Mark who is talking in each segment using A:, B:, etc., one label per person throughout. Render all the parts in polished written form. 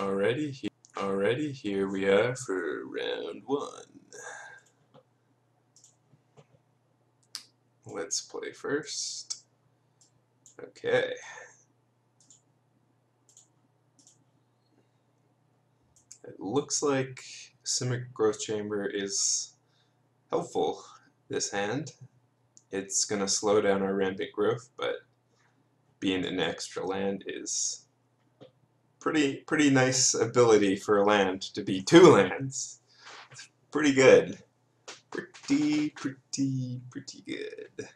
A: Already here we are for round one. Let's play first. Okay. It looks like Simic Growth Chamber is helpful this hand. It's going to slow down our rampant growth, but being an extra land is pretty nice ability for a land to be two lands. It's pretty good. Pretty good.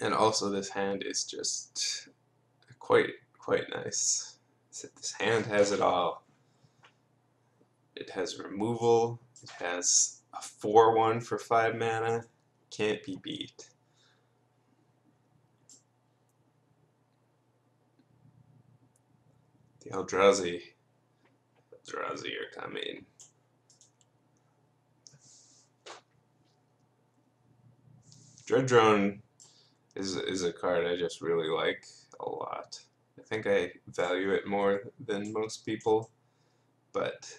A: And also this hand is just quite nice. This hand has it all. It has removal, it has a 4/1 for 5 mana, can't be beat. The Eldrazi are coming. Dread Drone is a card I just really like a lot. I think I value it more than most people, but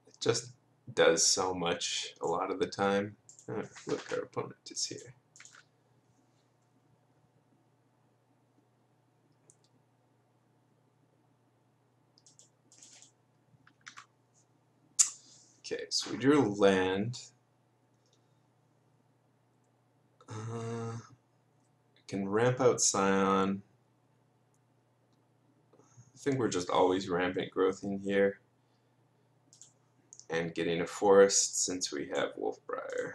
A: it just does so much a lot of the time. Look, our opponent is here. Okay, so we drew land. We can ramp out Scion. I think we're just always rampant growth in here. And getting a forest since we have Wolfbriar.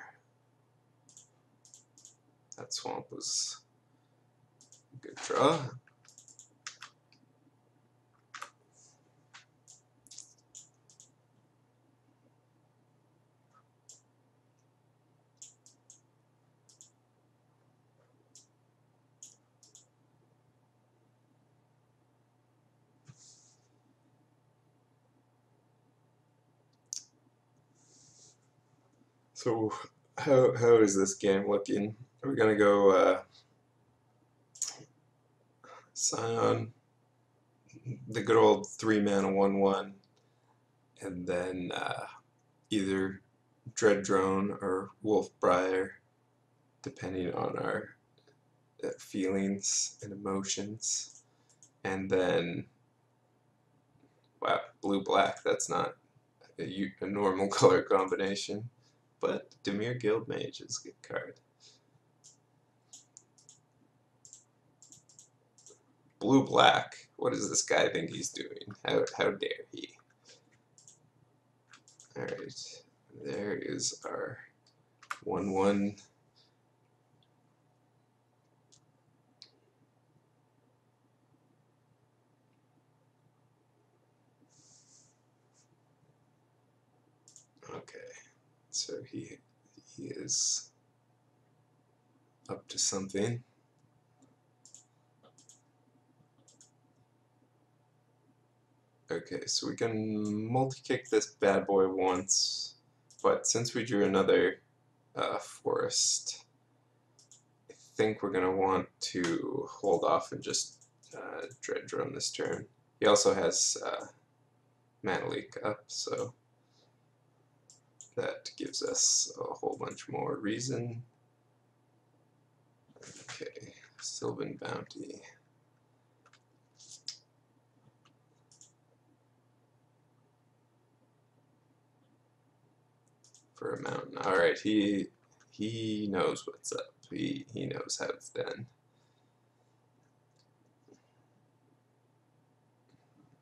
A: That swamp was a good draw. So how is this game looking? We're gonna go Scion, the good old 3-mana 1/1, and then either Dread Drone or Wolfbriar, depending on our feelings and emotions. And then, wow, blue-black, that's not a normal color combination. But Dimir Guildmage is a good card. Blue-black. What does this guy think he's doing? How dare he? Alright. There is our 1/1. Okay. So he is up to something. Okay, so we can multi-kick this bad boy once, but since we drew another forest, I think we're going to want to hold off and just Dread Drone this turn. He also has Mana Leak up, so that gives us a whole bunch more reason. Okay, Sylvan Bounty. For a mountain. Alright, he knows what's up. He knows how it's done.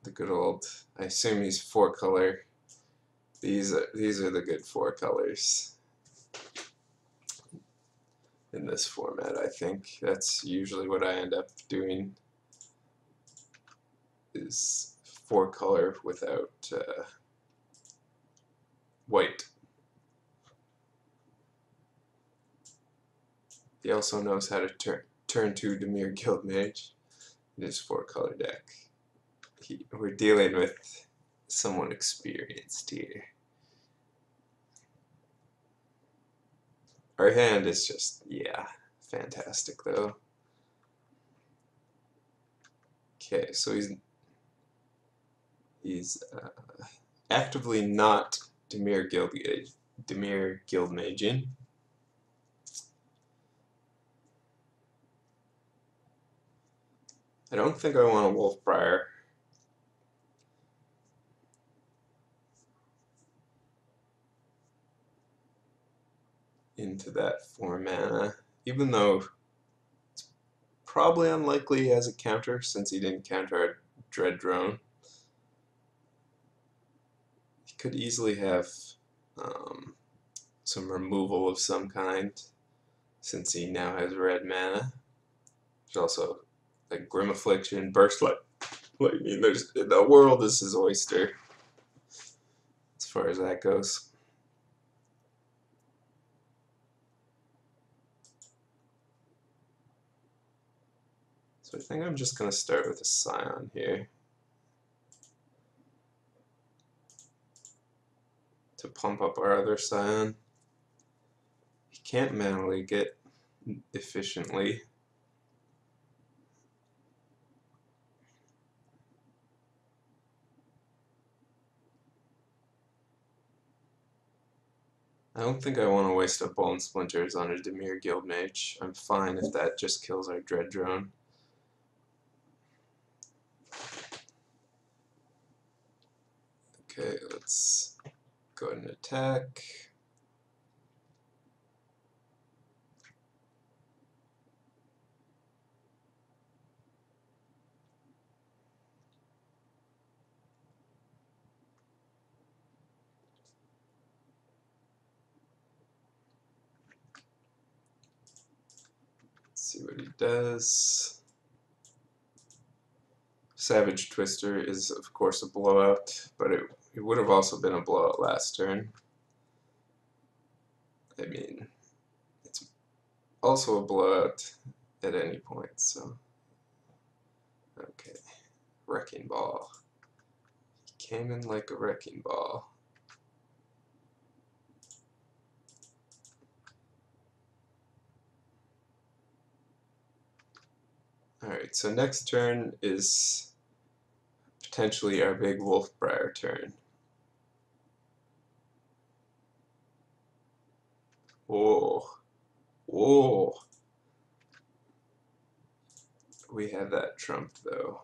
A: The good old, I assume he's 4-color. These are the good 4 colors in this format, I think. That's usually what I end up doing, is 4-color without white. He also knows how to turn 2 Dimir Guildmage in his 4-color deck. We're dealing with someone experienced here. Our hand is just, yeah, fantastic though. Okay, so He's actively not Dimir Guildmagian. I don't think I want a Wolfbriar. Into that 4 mana, even though it's probably unlikely he has a counter since he didn't counter our Dread Drone. He could easily have some removal of some kind since he now has red mana. There's also like Grim Affliction, Burst Light. I mean, the world is his oyster as far as that goes. So I think I'm just going to start with a Scion here to pump up our other Scion. He can't manually get efficiently. I don't think I want to waste a Bone Splinters on a Dimir Guildmage. I'm fine if that just kills our Dread Drone. Okay, let's go ahead and attack. See what he does. Savage Twister is, of course, a blowout, but it would have also been a blowout last turn. I mean, it's also a blowout at any point, so. Okay. Wrecking Ball. He came in like a wrecking ball. Alright, so next turn is potentially our big Wolfbriar turn. Whoa. Whoa. We have that trumped though.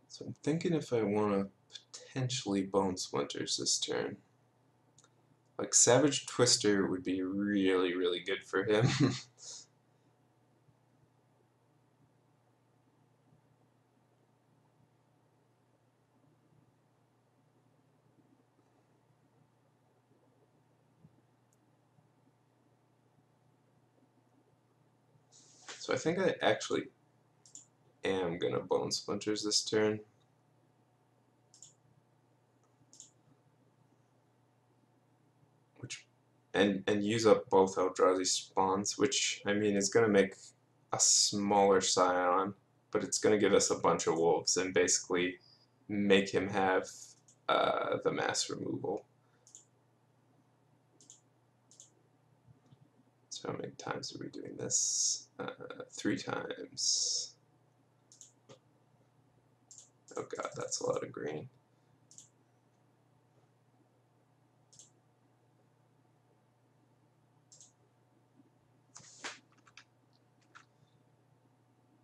A: So I'm thinking if I want to potentially Bone Splinters this turn. Like Savage Twister would be really, really good for him. So I think I actually am gonna Bone Splinters this turn. And use up both Eldrazi spawns, which I mean is gonna make a smaller Scion, but it's gonna give us a bunch of wolves and basically make him have the mass removal. So how many times are we doing this? 3 times. Oh god, that's a lot of green.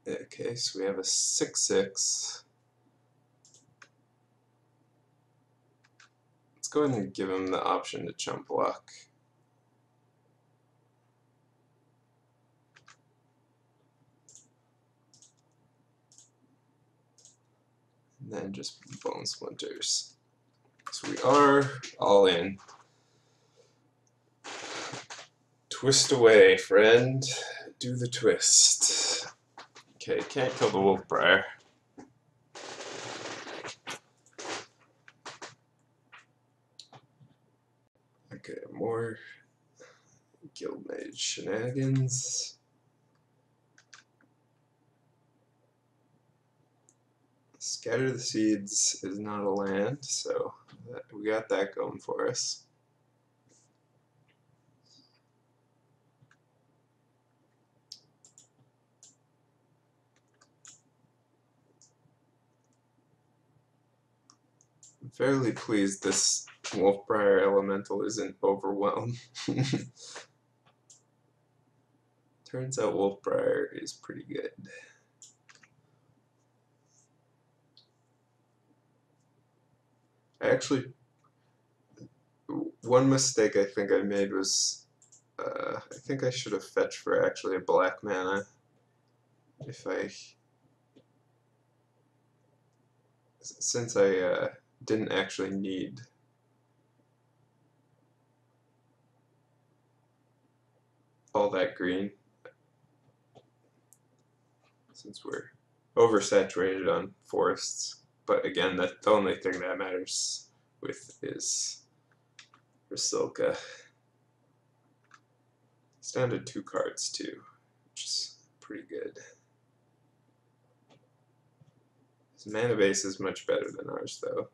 A: Okay, so we have a 6/6. Let's go ahead and give him the option to chump block. And then just Bone Splinters. So we are all in. Twist away, friend. Do the twist. Okay, can't kill the Wolfbriar. Okay, more Guildmage shenanigans. Scatter the Seeds is not a land, so we got that going for us. I'm fairly pleased this Wolfbriar Elemental isn't overwhelmed. Turns out Wolfbriar is pretty good. Actually, one mistake I think I made was I think I should have fetched for actually a black mana since I didn't actually need all that green, since we're oversaturated on forests. But again, the only thing that matters with is Rasilka. It's down to 2 cards too, which is pretty good. His mana base is much better than ours though.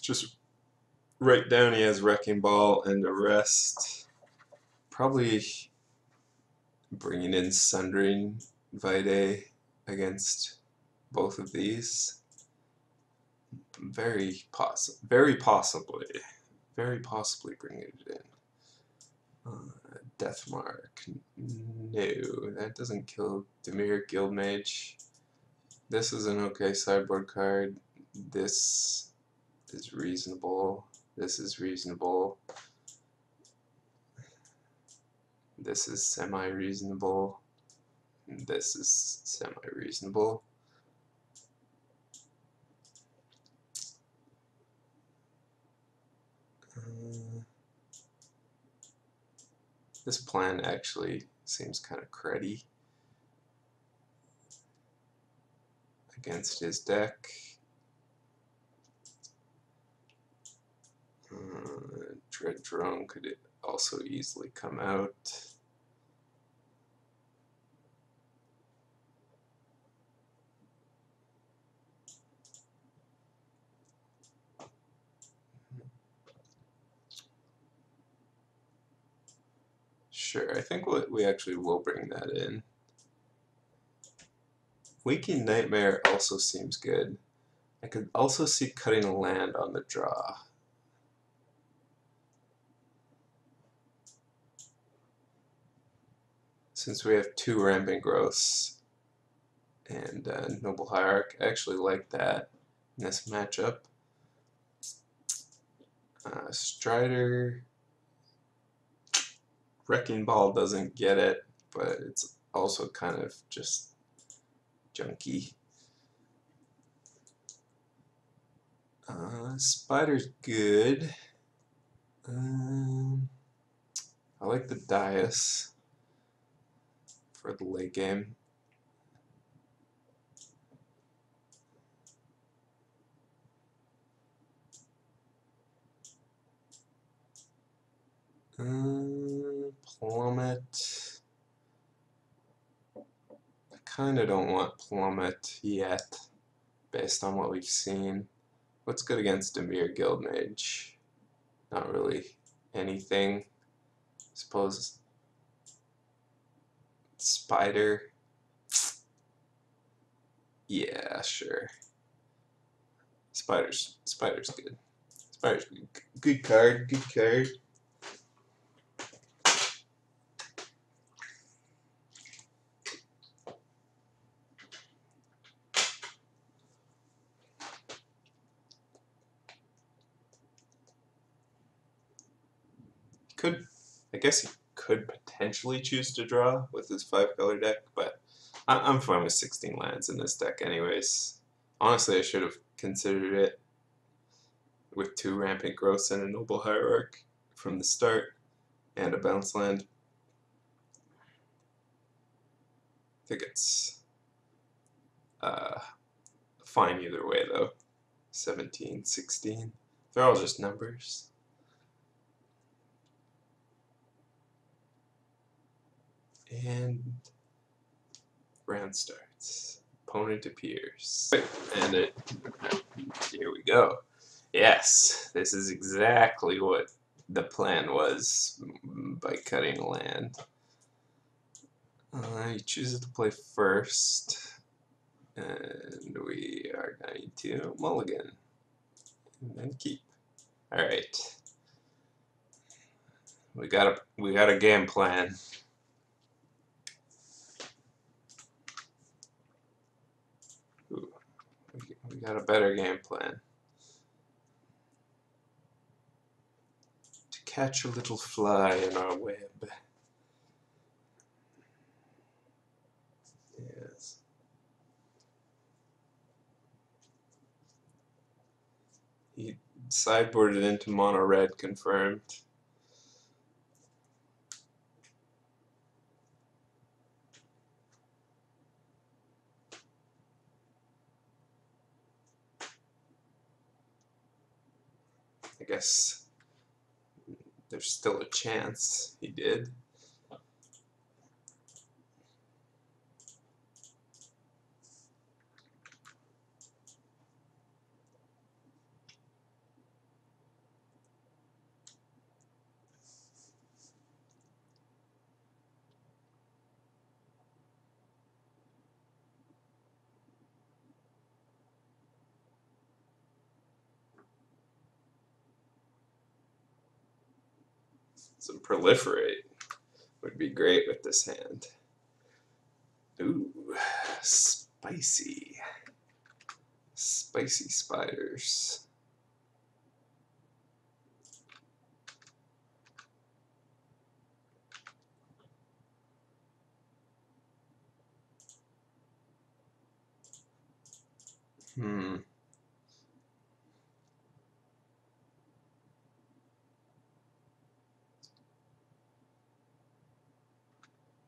A: Just write down he has Wrecking Ball and Arrest. Probably bringing in Sundering Vitae against both of these. Very possibly bringing it in. Deathmark. No, that doesn't kill Dimir Guildmage. This is an okay sideboard card. This is reasonable. This is reasonable. This is semi-reasonable. This is semi-reasonable. This plan actually seems kind of cruddy against his deck. Dread Drone could also easily come out. Sure, I think we actually will bring that in. Waking Nightmare also seems good. I could also see cutting a land on the draw. Since we have 2 Rampant Growths and Noble Hierarch, I actually like that in this matchup. Strider, Wrecking Ball doesn't get it, but it's also kind of just junky. Spider's good. I like the Dais for the late game. Plummet. I kind of don't want Plummet yet, based on what we've seen. What's good against Dimir Guildmage? Not really anything. Suppose Spider. Yeah, sure. Spider's good. Spider's good. Good card. Good card. I guess he could potentially choose to draw with his 5-color deck, but I'm fine with 16 lands in this deck anyways. Honestly, I should have considered it with 2 Rampant Growths and a Noble Hierarch from the start, and a bounce land. think it's fine either way though. 17, 16. They're all just numbers. And round starts. Opponent appears. And here we go. Yes, this is exactly what the plan was by cutting land. He chooses to play first, and we are going to mulligan and then keep. All right, we got a game plan. Ooh, we got a better game plan. To catch a little fly in our web. Yes. He sideboarded into mono red, confirmed. I guess there's still a chance he did. Some proliferate would be great with this hand. Ooh, spicy. Spicy spiders.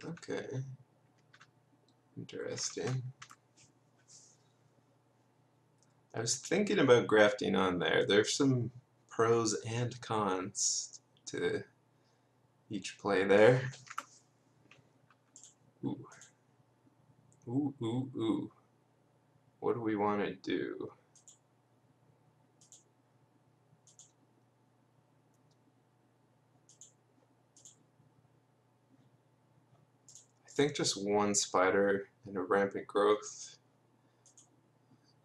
A: Okay. Interesting. I was thinking about grafting on there. There's some pros and cons to each play there. Ooh. Ooh, ooh, ooh. What do we want to do? I think just one spider and a rampant growth.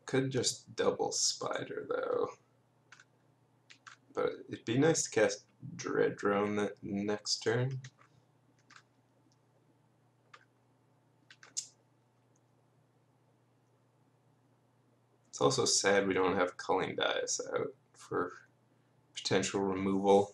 A: Could just double spider though. But it'd be nice to cast Dread Drone that next turn. It's also sad we don't have culling dice out for potential removal.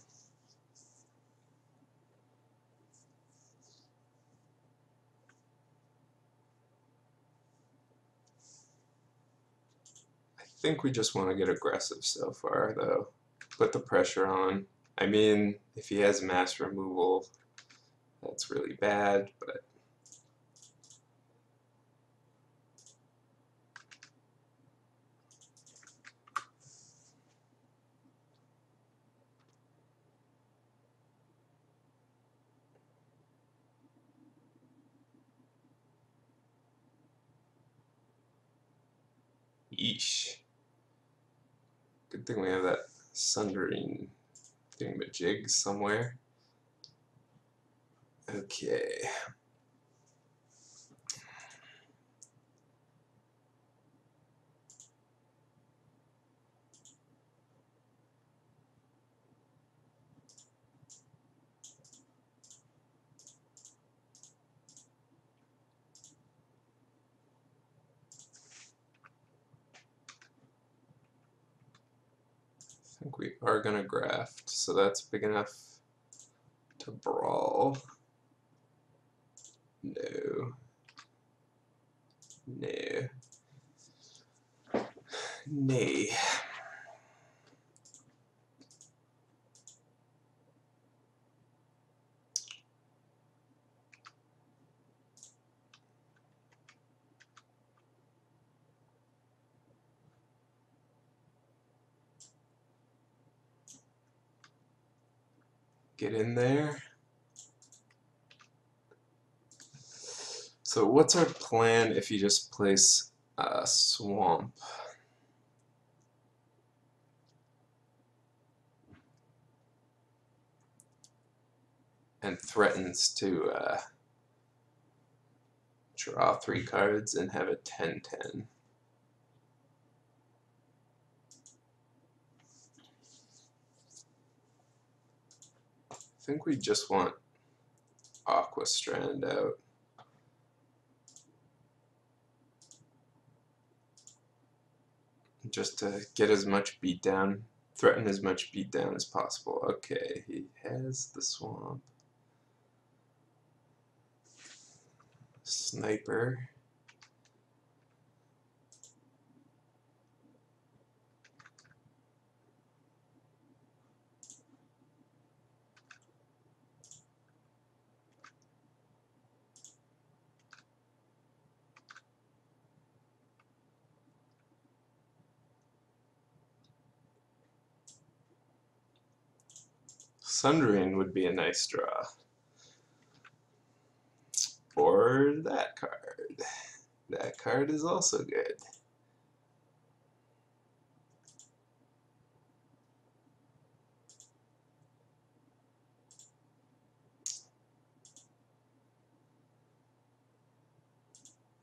A: I think we just want to get aggressive so far though. Put the pressure on. I mean, if he has mass removal, that's really bad, but yeesh. Good thing we have that sundering thingamajig somewhere. Okay. I think we are gonna graft, so that's big enough to brawl. No. No. Nay. Get in there. So what's our plan if you just place a swamp? And threatens to draw 3 cards and have a 10-10. I think we just want Aqua Strand out. Just to get as much beatdown, threaten as much beatdown as possible. Okay, he has the swamp. Sniper. Sundering would be a nice draw. Or that card. That card is also good.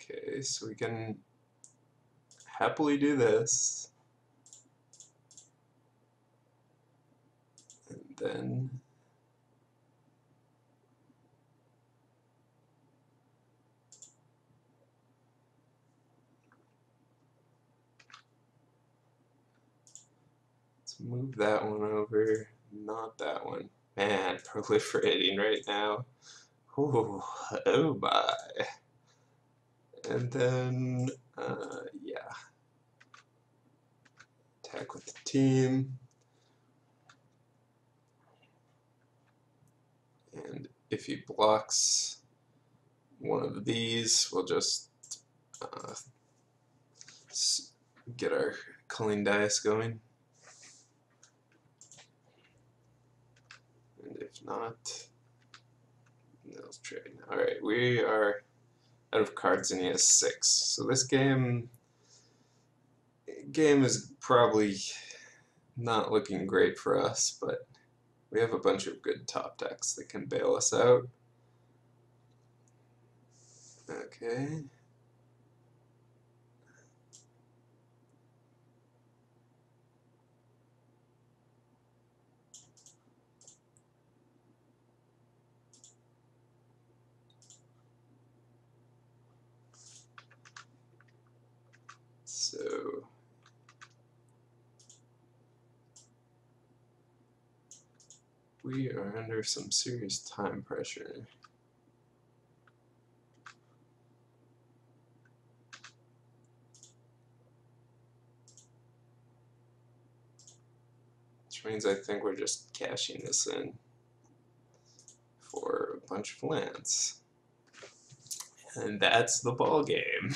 A: Okay, so we can happily do this. And then let's move that one over, not that one. Man, proliferating right now. Ooh, oh my. And then, yeah. Attack with the team. And if he blocks one of these, we'll just get our culling dice going. And if not, they'll trade. Alright, we are out of cards and he has 6. So this game is probably not looking great for us, but we have a bunch of good top decks that can bail us out. Okay. So we are under some serious time pressure. Which means I think we're just cashing this in for a bunch of lands. And that's the ball game.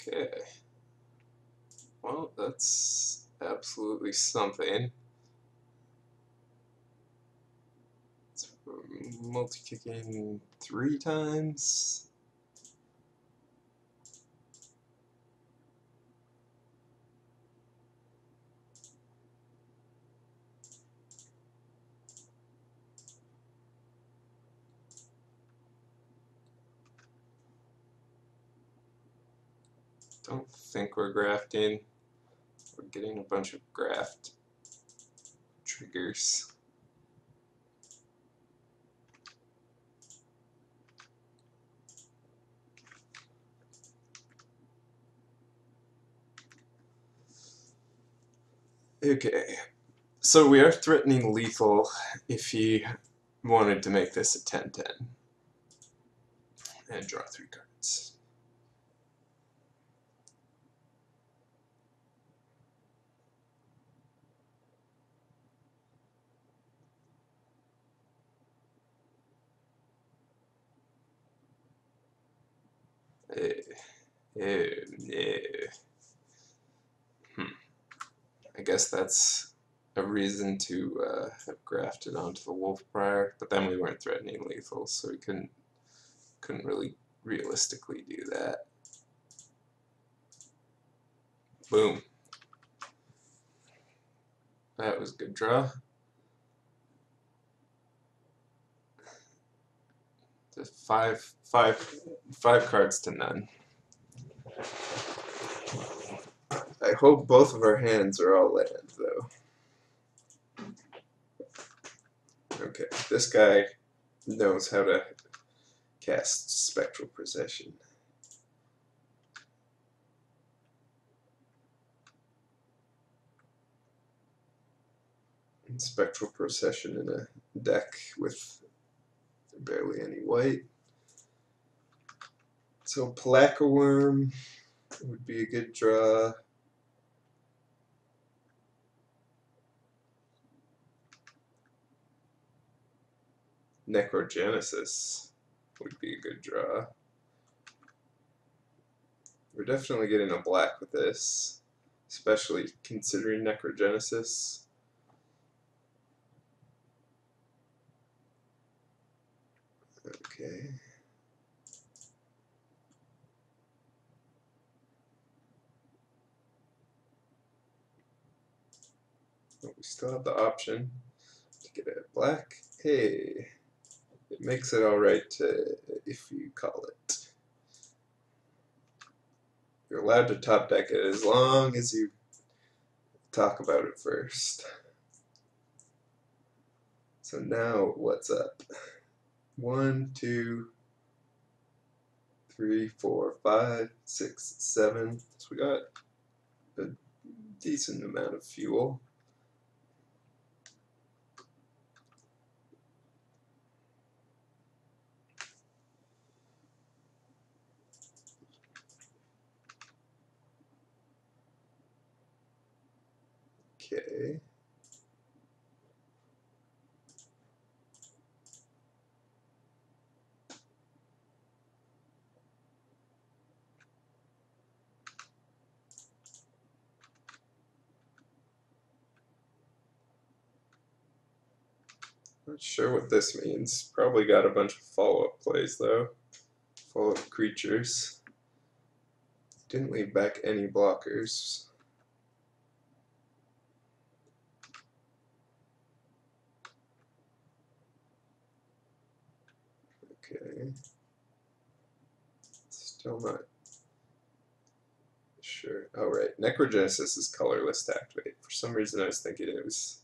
A: Okay. Well, that's absolutely something. It's multi-kicking 3 times. Don't think we're grafting. We're getting a bunch of graft triggers. Okay, so we are threatening lethal if he wanted to make this a 10-10 and draw 3 cards. No. I guess that's a reason to have grafted onto the wolf prior, but then we weren't threatening lethal, so we couldn't really realistically do that. Boom. That was a good draw. Just five cards to none. I hope both of our hands are all land, though. Okay, this guy knows how to cast Spectral Procession. And Spectral Procession in a deck with barely any white. So Palaka Worm would be a good draw. Necrogenesis would be a good draw. We're definitely getting a black with this, especially considering Necrogenesis. Okay. But we still have the option to get a black. Hey, it makes it alright if you call it. You're allowed to top deck it as long as you talk about it first. So now what's up? 1, 2, 3, 4, 5, 6, 7. So we got a decent amount of fuel. Okay. Not sure what this means. Probably got a bunch of follow-up plays though. Follow-up creatures. Didn't leave back any blockers. Okay. Still not sure. Oh right, Necrogenesis is colorless to activate. For some reason I was thinking it was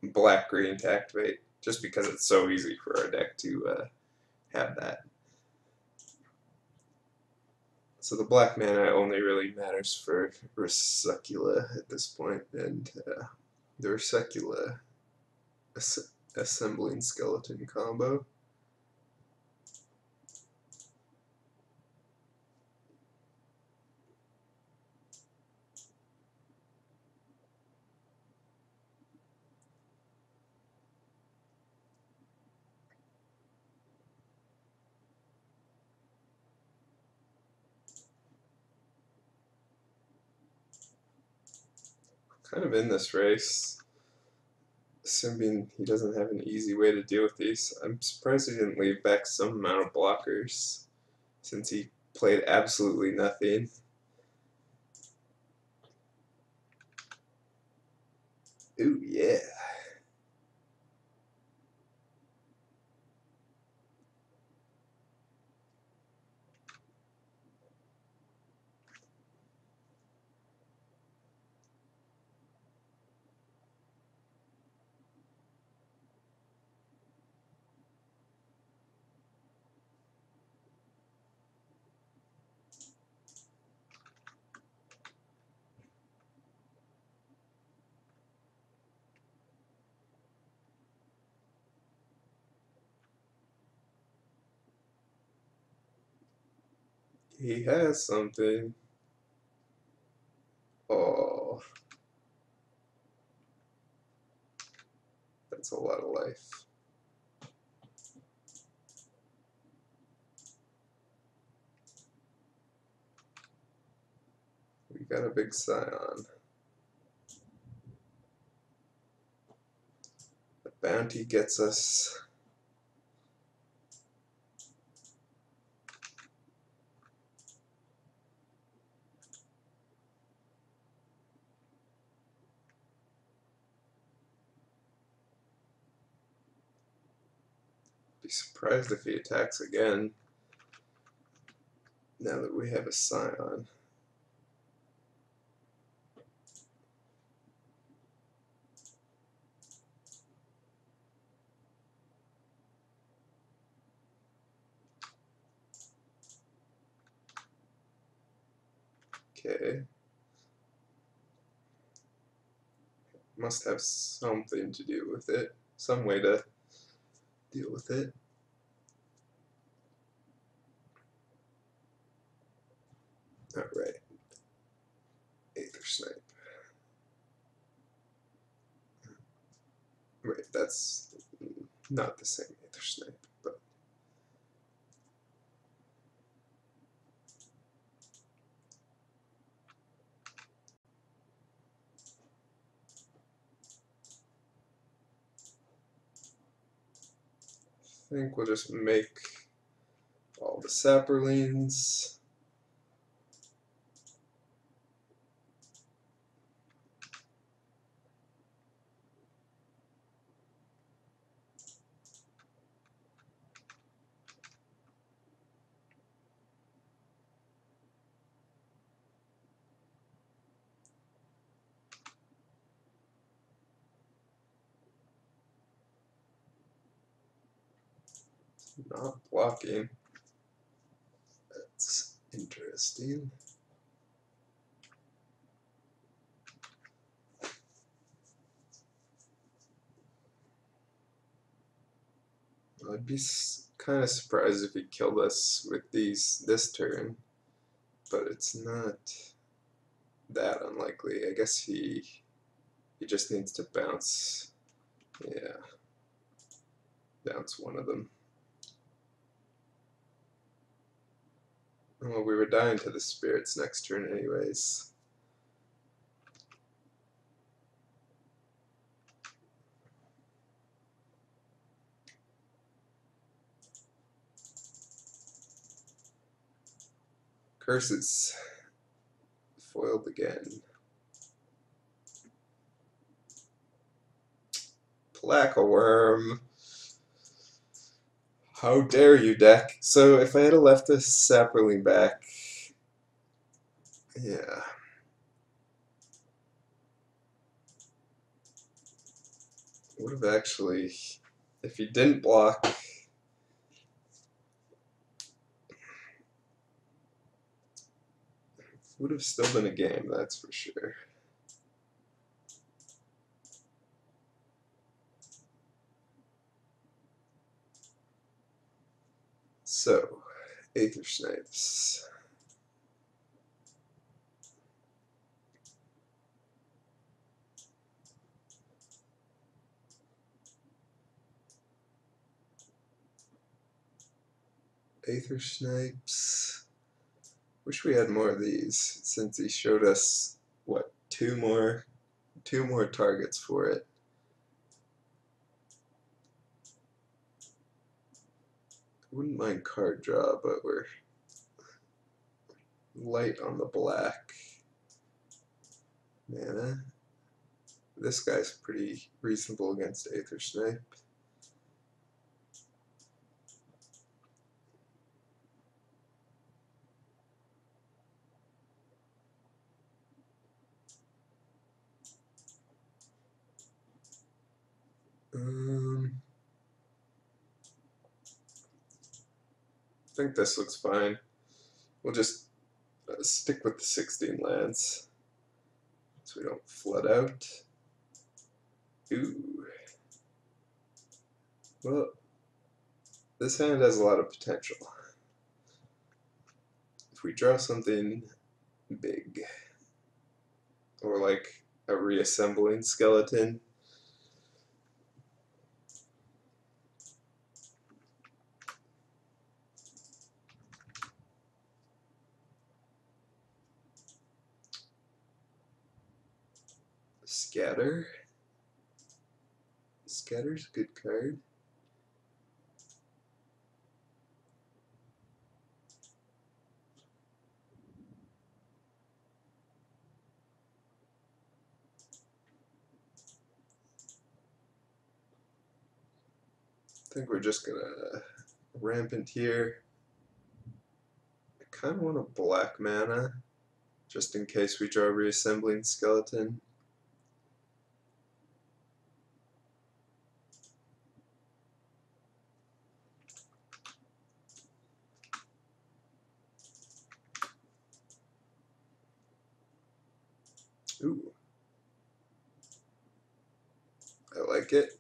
A: black-green to activate, just because it's so easy for our deck to have that. So the black mana only really matters for Resucula at this point, and the Resucula assembling skeleton combo. Kind of in this race, assuming he doesn't have an easy way to deal with these. I'm surprised he didn't leave back some amount of blockers, since he played absolutely nothing. Ooh, yeah. He has something. Oh, that's a lot of life. We got a big scion. The bounty gets us be surprised if he attacks again now that we have a scion. Okay. Must have something to do with it. Some way to deal with it. Alright. Aether Snipe. Wait, that's not the same Aether Snipe, but I think we'll just make all the Saprolines. Not blocking. That's interesting. I'd be kind of surprised if he killed us with this turn, but it's not that unlikely. I guess he just needs to bounce. Yeah, bounce one of them. Well, we were dying to the spirits next turn anyways. Curses. Foiled again. Plaque-a-worm. How dare you, deck? So if I had left a Saproling back, yeah. Would have actually, if he didn't block, would have still been a game, that's for sure. So, Aether Snipes. Aether Snipes. Wish we had more of these, since he showed us, what, two more targets for it. Wouldn't mind card draw, but we're light on the black mana. This guy's pretty reasonable against Aether Snipe. I think this looks fine. We'll just stick with the 16 lands so we don't flood out. Ooh. Well, this hand has a lot of potential. If we draw something big, or like a reassembling skeleton, Scatter. Scatter's a good card. I think we're just gonna rampant here. I kind of want a black mana, just in case we draw Reassembling Skeleton. Ooh. I like it.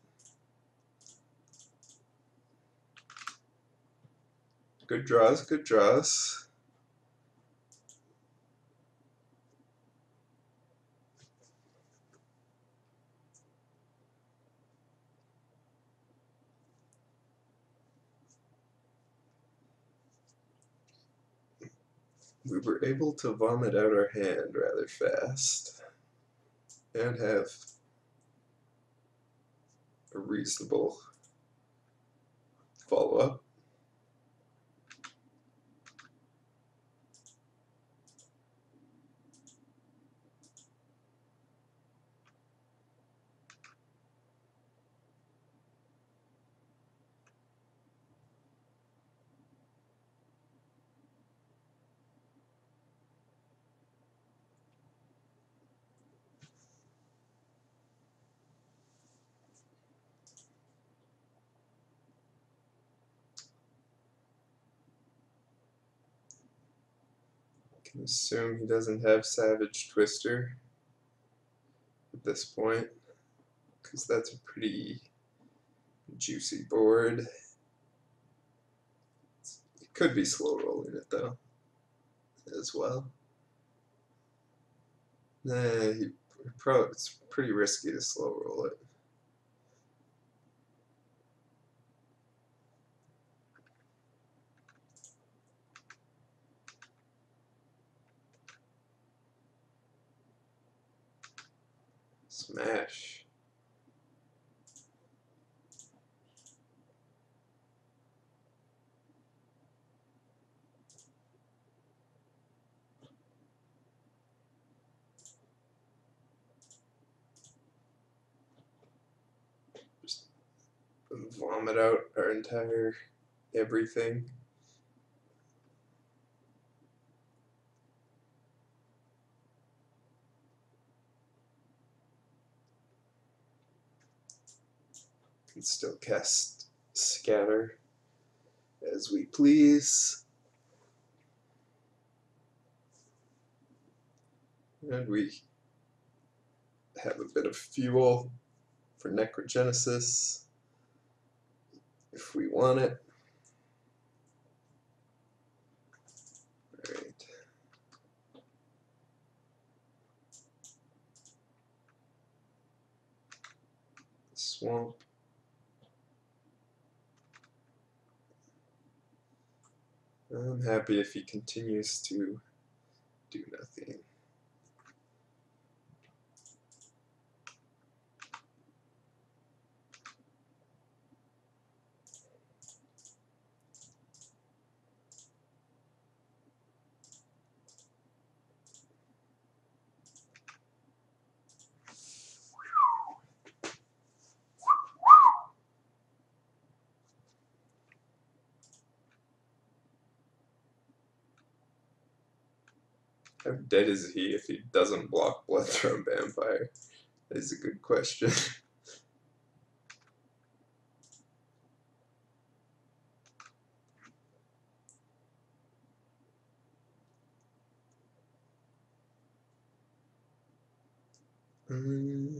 A: Good draws, good draws. We were able to vomit out our hand rather fast and have a reasonable follow-up. Can assume he doesn't have Savage Twister at this point, because that's a pretty juicy board. It could be slow rolling it though, as well. Nah, it's pretty risky to slow roll it. Smash. Just vomit out our entire everything. Can still cast Scatter as we please. And we have a bit of fuel for Necrogenesis if we want it. Alright. Swamp. I'm happy if he continues to do nothing. How dead is he if he doesn't block Bloodthrone Vampire? That is a good question.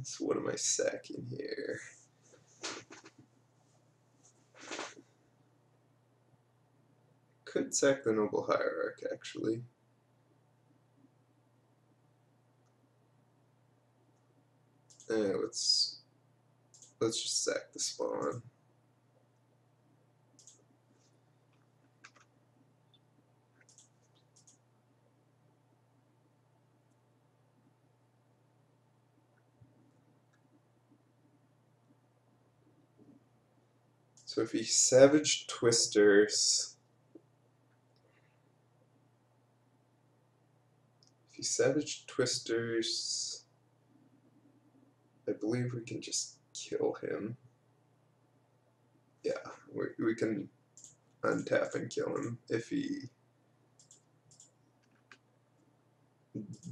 A: So what am I sacking here? Could sack the Noble Hierarch, actually. Let's just sack the spawn. So if he Savage Twisters, I believe we can just kill him. Yeah, we can untap and kill him if he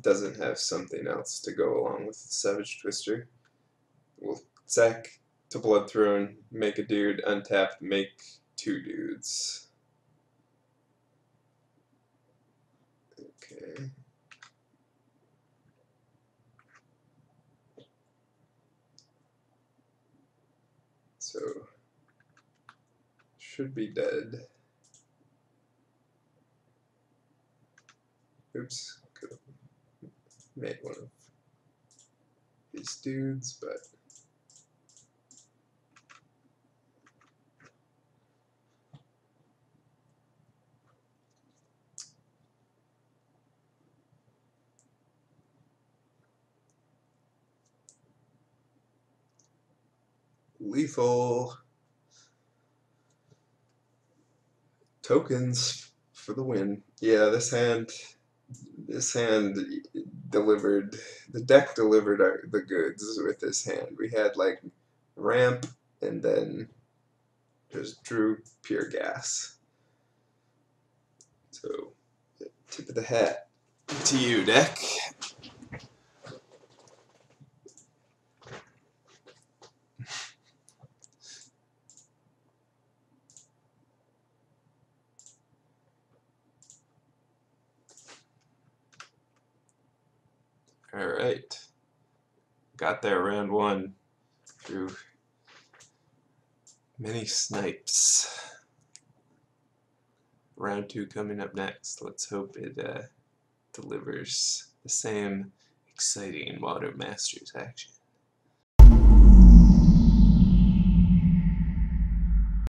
A: doesn't have something else to go along with Savage Twister. We'll sack to Blood Throne, make a dude, untap, make 2 dudes. Okay. So, should be dead. Oops, could have made one of these dudes, but lethal tokens for the win. Yeah, this hand delivered, the deck delivered the goods with this hand. We had like ramp and then just drew pure gas. So tip of the hat to you, deck. Alright, got there round 1 through many snipes. Round 2 coming up next. Let's hope it delivers the same exciting Modern Masters action.